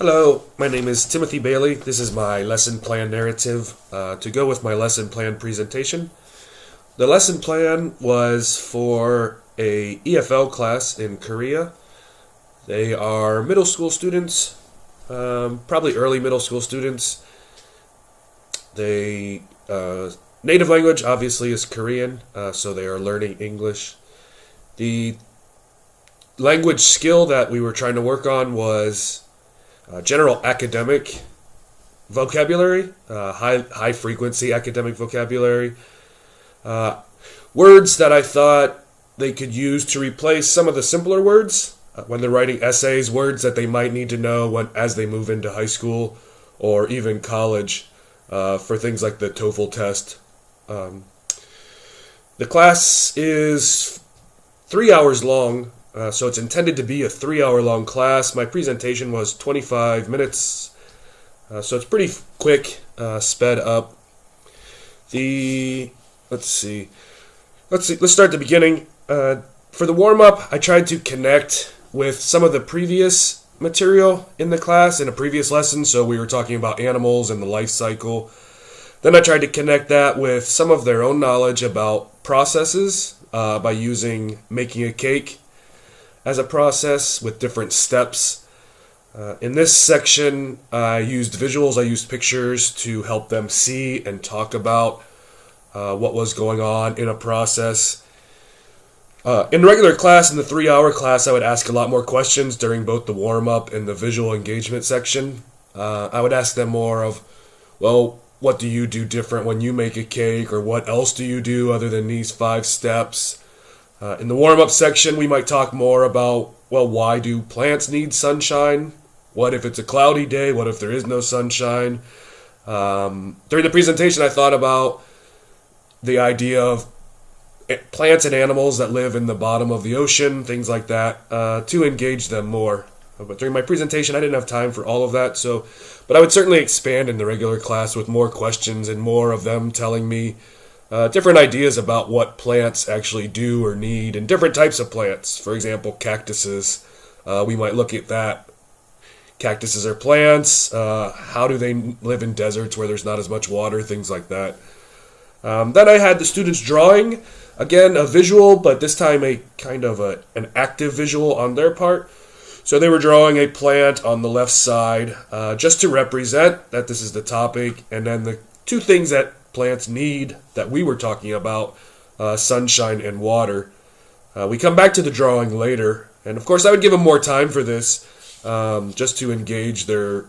Hello, my name is Timothy Bailey. This is my lesson plan narrative to go with my lesson plan presentation. The lesson plan was for a EFL class in Korea. They are middle school students, probably early middle school students. They native language obviously is Korean, so they are learning English. The language skill that we were trying to work on was general academic vocabulary, high frequency academic vocabulary, words that I thought they could use to replace some of the simpler words when they're writing essays, words that they might need to know as they move into high school or even college for things like the TOEFL test. The class is 3 hours long. So it's intended to be a 3-hour long class. My presentation was 25 minutes, so it's pretty quick, sped up. Let's start at the beginning. For the warm-up, I tried to connect with some of the previous material in the class in a previous lesson. So we were talking about animals and the life cycle. Then I tried to connect that with some of their own knowledge about processes by using making a cake as a process with different steps. In this section, I used visuals, I used pictures to help them see and talk about what was going on in a process. In regular class, in the 3-hour class, I would ask a lot more questions during both the warm-up and the visual engagement section. I would ask them more of, well, what do you do different when you make a cake, or what else do you do other than these 5 steps? In the warm-up section, we might talk more about, well, why do plants need sunshine? What if it's a cloudy day? What if there is no sunshine? During the presentation, I thought about the idea of plants and animals that live in the bottom of the ocean, things like that, to engage them more. But during my presentation, I didn't have time for all of that, but I would certainly expand in the regular class with more questions and more of them telling me different ideas about what plants actually do or need, and different types of plants. For example, cactuses. We might look at that. Cactuses are plants. How do they live in deserts where there's not as much water? Things like that. Then I had the students drawing. Again, a visual, but this time a kind of an active visual on their part. So they were drawing a plant on the left side just to represent that this is the topic, and then the 2 things that plants need that we were talking about, sunshine and water. We come back to the drawing later, and of course I would give them more time for this, just to engage their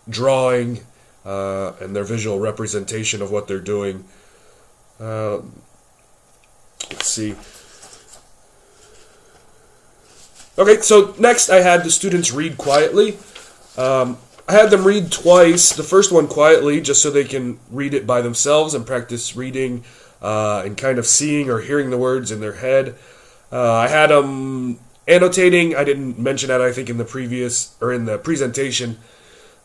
drawing and their visual representation of what they're doing. Let's see. Okay, so next I had the students read quietly. I had them read twice, the first one quietly, just so they can read it by themselves and practice reading and kind of seeing or hearing the words in their head. I had them annotating. I didn't mention that, I think, in the presentation,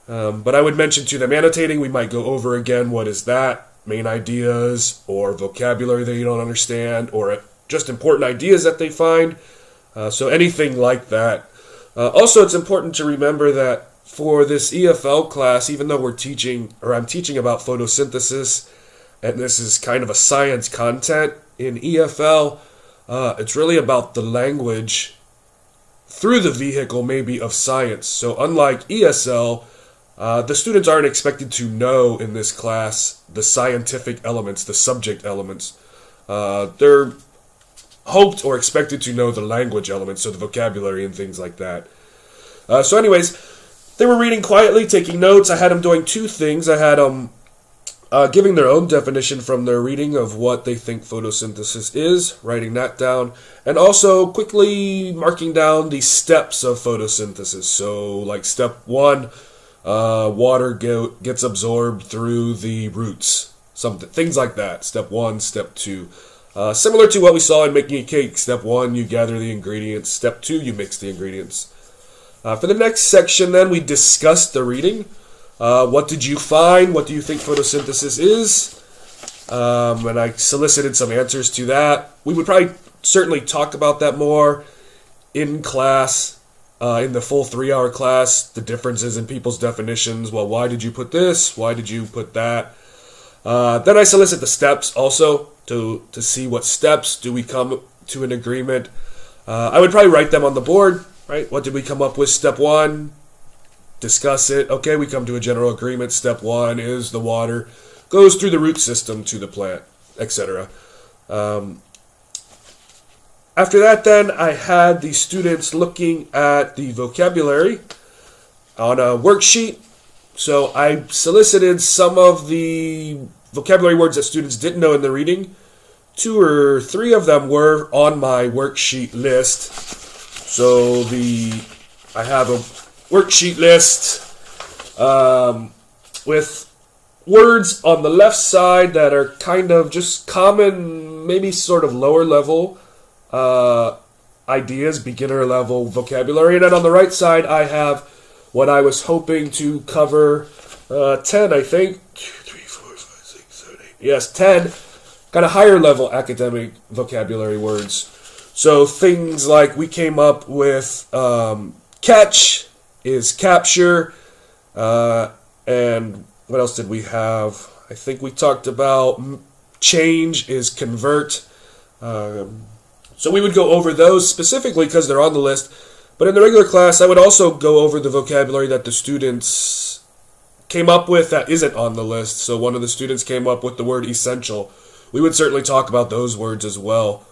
but I would mention to them annotating. We might go over again, what is that, main ideas, or vocabulary that you don't understand, or just important ideas that they find. So anything like that. Also, it's important to remember that for this EFL class, even though I'm teaching about photosynthesis, and this is kind of a science content in EFL, it's really about the language through the vehicle maybe of science. So unlike ESL, the students aren't expected to know in this class the scientific elements, the subject elements. They're hoped or expected to know the language elements, so the vocabulary and things like that. So anyways, they were reading quietly, taking notes. I had them doing 2 things. I had them giving their own definition from their reading of what they think photosynthesis is, writing that down, and also quickly marking down the steps of photosynthesis. So like step 1, water gets absorbed through the roots, things like that. Step 1, step 2. Similar to what we saw in making a cake. Step 1, you gather the ingredients. Step 2, you mix the ingredients. For the next section, then, we discussed the reading. What did you find? What do you think photosynthesis is? And I solicited some answers to that. We would probably certainly talk about that more in class. in the full 3-hour class, the differences in people's definitions. Well, why did you put this? Why did you put that? Then I solicit the steps also to see what steps do we come to an agreement. I would probably write them on the board, right? What did we come up with? Step 1, discuss it. Okay, we come to a general agreement. Step 1 is the water goes through the root system to the plant, etc. After that, then, I had the students looking at the vocabulary on a worksheet. So I solicited some of the vocabulary words that students didn't know in the reading. 2 or 3 of them were on my worksheet list. So I have a worksheet list with words on the left side that are kind of just common, maybe sort of lower level ideas, beginner level vocabulary. And then on the right side, I have what I was hoping to cover 10, I think. 2, 3, 4, 5, 6, 7, 8. Yes, 10 kind of higher level academic vocabulary words. So things like we came up with catch is capture, and what else did we have? I think we talked about change is convert. So we would go over those specifically because they're on the list. But in the regular class, I would also go over the vocabulary that the students came up with that isn't on the list. So one of the students came up with the word essential. We would certainly talk about those words as well.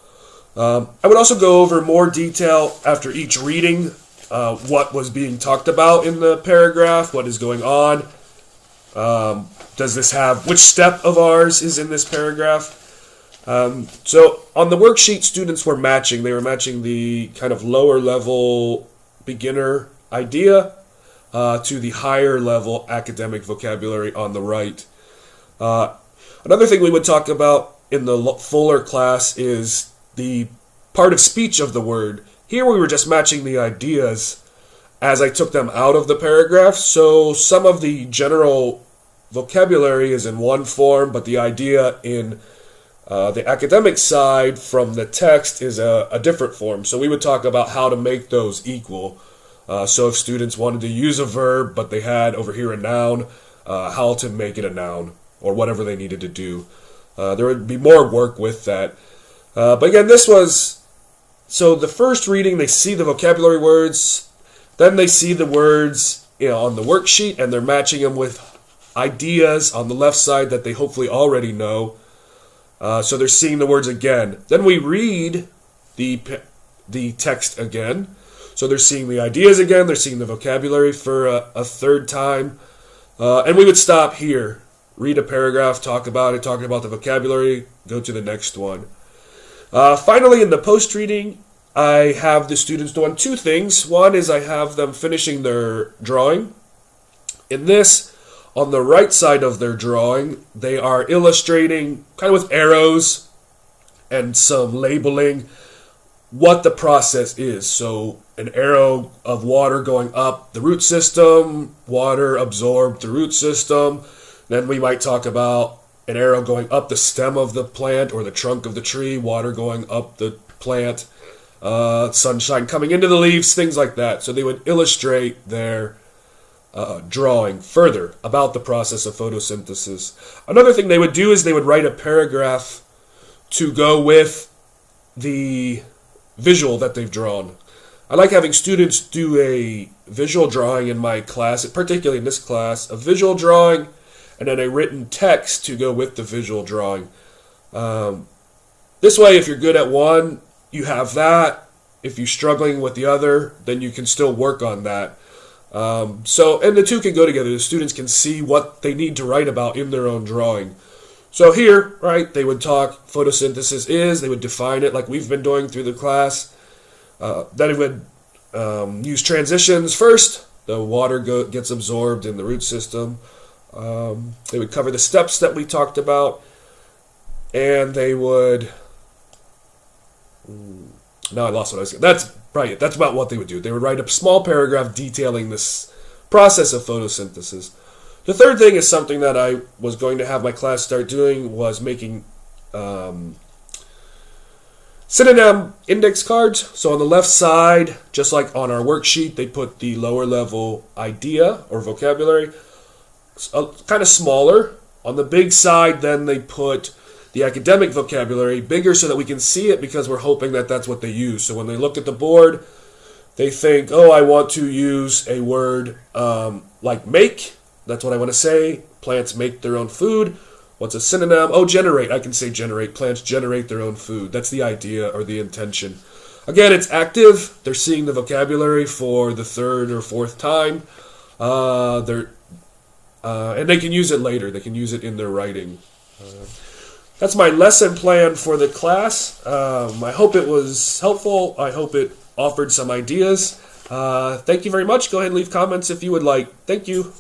I would also go over more detail after each reading, what was being talked about in the paragraph, what is going on. Does this have, which step of ours is in this paragraph? So on the worksheet, students were matching. They were matching the kind of lower level beginner idea to the higher level academic vocabulary on the right. Another thing we would talk about in the fuller class is the part of speech of the word. Here we were just matching the ideas as I took them out of the paragraph. So some of the general vocabulary is in one form, but the idea in the academic side from the text is a different form. So we would talk about how to make those equal. So if students wanted to use a verb, but they had over here a noun, how to make it a noun, or whatever they needed to do. There would be more work with that. But again, this was, so the first reading, they see the vocabulary words, then they see the words on the worksheet, and they're matching them with ideas on the left side that they hopefully already know. So they're seeing the words again. Then we read the text again. So they're seeing the ideas again. They're seeing the vocabulary for a third time. And we would stop here. Read a paragraph, talk about it, talking about the vocabulary, go to the next one. Finally, in the post-reading, I have the students doing 2 things. One is I have them finishing their drawing. In this, on the right side of their drawing, they are illustrating, kind of with arrows and some labeling, what the process is. So an arrow of water going up the root system, water absorbed the root system. Then we might talk about an arrow going up the stem of the plant or the trunk of the tree, water going up the plant, sunshine coming into the leaves, things like that. So they would illustrate their drawing further about the process of photosynthesis. Another thing they would do is they would write a paragraph to go with the visual that they've drawn. I like having students do a visual drawing in my class, particularly in this class, a visual drawing and then a written text to go with the visual drawing. This way, if you're good at one, you have that. If you're struggling with the other, then you can still work on that. And the 2 can go together. The students can see what they need to write about in their own drawing. So here, right, they would talk photosynthesis is, they would define it like we've been doing through the class. Then they would use transitions first. The water gets absorbed in the root system. They would cover the steps that we talked about. And they would... Now I lost what I was saying. That's right. That's about what they would do. They would write a small paragraph detailing this process of photosynthesis. The third thing is something that I was going to have my class start doing was making Synonym index cards. So on the left side, just like on our worksheet, they put the lower level idea or vocabulary, kind of smaller. On the big side, then they put the academic vocabulary bigger so that we can see it, because we're hoping that that's what they use. So when they look at the board, they think, oh, I want to use a word like make. That's what I want to say. Plants make their own food. What's a synonym? Oh, generate. I can say generate. Plants generate their own food. That's the idea or the intention. Again, it's active. They're seeing the vocabulary for the third or fourth time. And they can use it later. They can use it in their writing. That's my lesson plan for the class. I hope it was helpful. I hope it offered some ideas. Thank you very much. Go ahead and leave comments if you would like. Thank you.